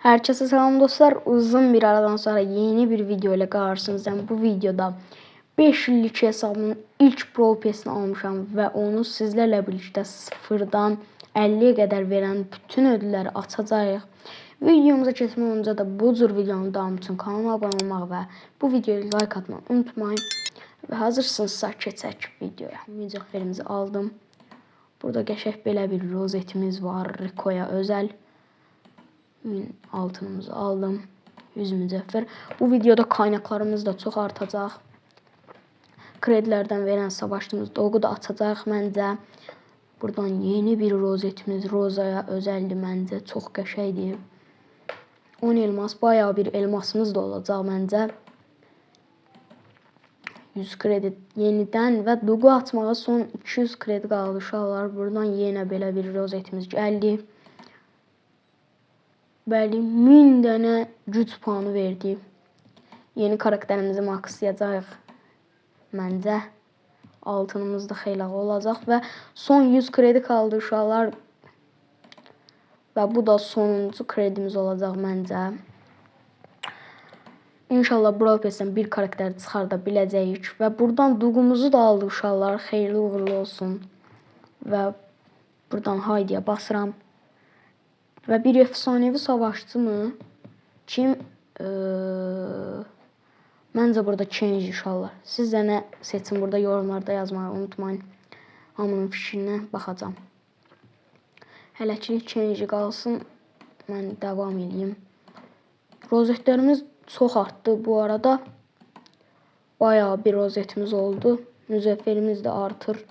Herkese selam dostlar. Uzun bir aradan sonra yeni bir video ile karşınızdayım. Bu videoda 5 illik hesabımın ilk Pro Pass'ini almışam və onu sizlərlə birlikdə sıfırdan 50'ye kadar veren bütün ödülləri açacağıq. Videomuza keçmədən öncə də bu cür videonun devamı üçün kanalıma abone olmaq və bu videoya like atmayı unutmayın. Və hazırsınızsa keçək videoya. Mücevherimizi aldım. Burada qəşəng belə bir rozetimiz var. Rico'ya özel. Altınımızı aldım. 100 mücevher. Bu videoda kaynaklarımız da çok artacaq. Kredilerden veren savaştığımız dolgu da atacaq məncə. Buradan yeni bir rozetimiz Roza'ya özeldi məncə. Çox qəşəngdir. 10 elmas, bayağı bir elmasımız da olacaq məncə. 100 kredi yeniden və dolgu atmağa son 200 kredi qaldı uşaqlar. Buradan yenə belə bir rozetimiz gəldi. Bəli, 1000 dənə güc puanı verdi. Yeni karakterimizi maxlayacağıq məncə. Altınımız da xeyli olacaq və son 100 kredi qaldı uşaqlar. Və bu da sonuncu kredimiz olacaq məncə. İnşallah Brawl Pass'dən bir karakter çıxarda biləcəyik və buradan dugumuzu da aldı uşaqlar. Xeyirli uğurlu olsun. Və buradan haydiyə basıram. Və bir efsanevi savaşçı mı? Kim? Məncə burada change inşallah. Siz də nə seçin burada yorumlarda yazmayı unutmayın. Hamının fikrinə baxacağım. Hələkilik change qalsın. Mən davam edeyim. Rozetlərimiz çox artdı bu arada. Bayağı bir rozetimiz oldu. Mücevherimiz də artır.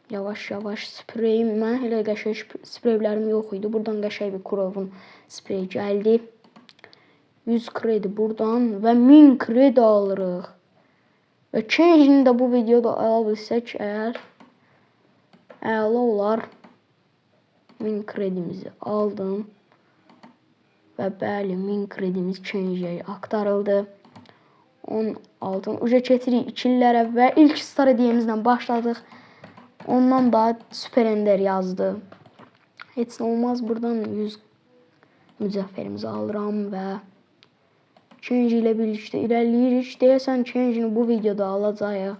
Yavaş yavaş spreyim. Mən elə qəşəng spreylərim yox idi. Buradan qəşəng bir Kurovun spreyi gəldi. 100 kredi buradan və 1000 kredi alırıq. Və change-ni də bu videoda ala bilsək əgər əla olar. 1000 kredimizi aldım. Və bəli 1000 kredimiz change-yə aktarıldı. 10 altın. Uca keçirik ikililərə və ilk star hediyemizlə başladıq. Ondan da Süper Ender yazdı. Heç nə olmaz. Buradan 100 mücevherimizi alıram və change ilə birlikdə irəliləyirik. Deyəsən change-ni bu videoda alacağıq.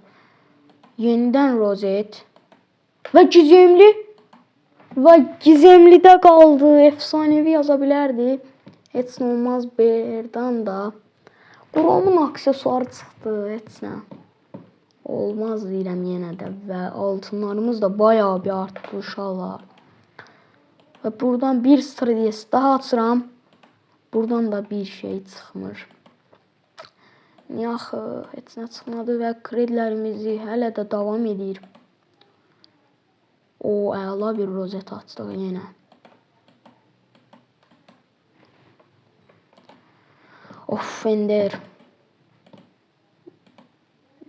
Yenidən rozet. Və gizemli. Və gizemlidə qaldı. Efsanevi yaza bilərdi. Heç nə olmaz. Berdan da. Quromun aksesuarı çıxdı. Heç nə. Olmaz deyirəm yenə də və altınlarımız da bayağı bir artdı uşaqlar. Və buradan bir stratejisi daha açıram. Buradan da bir şey çıxmır. Niyə axı? Heç nə çıxmadı və kredilərimizi hələ də davam edir. O, əla bir rozet açdıq yenə. Of, Ender.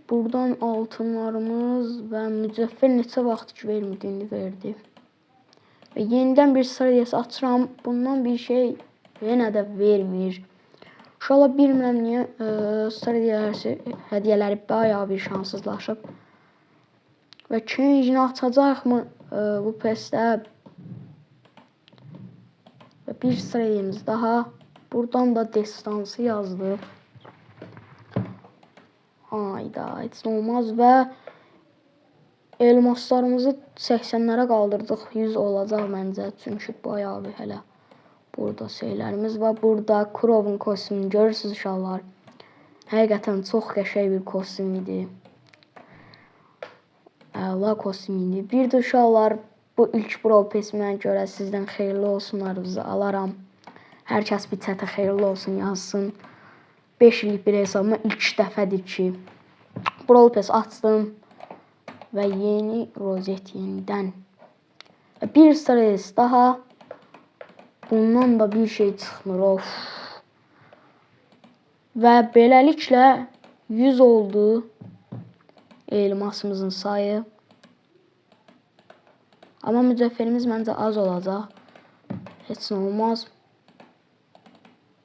Buradan altınlarımız və mücevher neçə vaxt ki vermədiyini verdi. Və yenidən bir stratejisi açıram. Bundan bir şey yenə də vermir. İnşallah bilmirəm niyə hədiyələri bayağı bir şanssızlaşıb. Və change-ni açacaq mı bu pestə? Və bir stratejimiz daha. Buradan da destansı yazdı. Hayda, heç nə olmaz və elmaslarımızı 80'lərə qaldırdıq. 100 olacaq məncə. Çünki bayağı bir hələ burada şeylərimiz var. Burada Kurovun kostümünü görürsünüz uşaqlar. Həqiqətən çox qəşəng bir kostüm idi. Əla kostüm idi. Bir də uşaqlar bu ilk Brawl Pass-imə görə sizdən xeyirli olsunlarınızı alaram. Hər kəs bir çətə xeyirli olsun yazsın. 5 illik bir hesabıma ilk dəfədir ki Brawl Pass açdım və yeni rozet yenidən. Bir stres daha. Bundan da bir şey çıxmır. Of. Və beləliklə 100 oldu elmasımızın sayı. Amma mücevherimiz məncə az olacaq. Heç nə olmaz.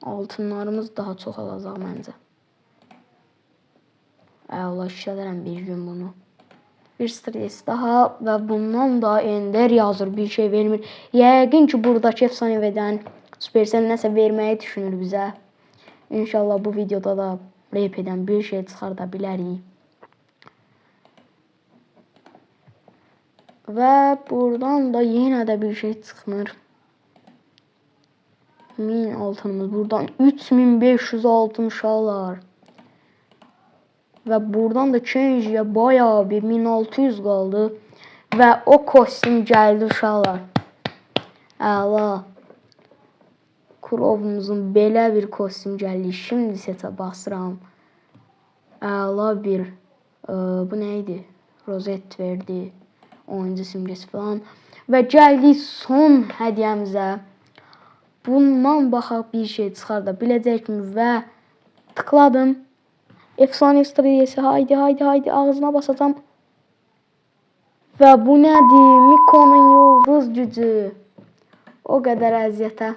Altınlarımız daha çox olacaq məncə. Əla işlədərəm bir gün bunu. Bir stres daha və bundan da Ender yazır. Bir şey vermir. Yəqin ki buradakı efsanevədən Supercell nəsə verməyi düşünür bizə. İnşallah bu videoda da RP'dən bir şey çıxarda bilərik. Və buradan da yenə də bir şey çıxmır. 1000 altınımız. Buradan 3500 altın uşaqlar. Və buradan da change-yə bayağı bir 1600 qaldı. Və o kostyum gəldi uşaqlar. Əla. Krovumuzun belə bir kostyum gəldi. Şimdi setə basıram. Əla bir bu nə idi? Rozet verdi. Oyuncu simgesi falan. Və gəldik son hədiyyəmizə. Bundan baxaq bir şey çıxarda biləcəkmi və tıkladım. Efsane stratejisi. Haydi haydi haydi ağzına basacağım. Və bu nədir? Mikonun yıldız gücü. O qədər əziyyətə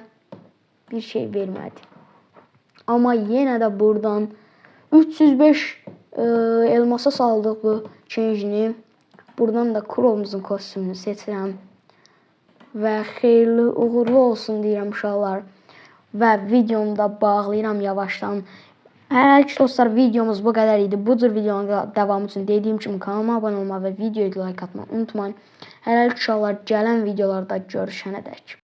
bir şey vermədi. Amma yenə də buradan 305 elmasa saldıq bu change-ni. Buradan da Krovumuzun kostyumunu seçirəm. Və xeyirli uğurlu olsun deyirəm uşaqlar. Və videomu da bağlayıram yavaşdan. Hələlik dostlar videomuz bu qədər idi. Bu cür videonun davamı üçün dediyim kimi kanalıma abunə olmağı və videoya like atmağı unutmayın. Hələlik uşaqlar gələn videolarda görüşənədək.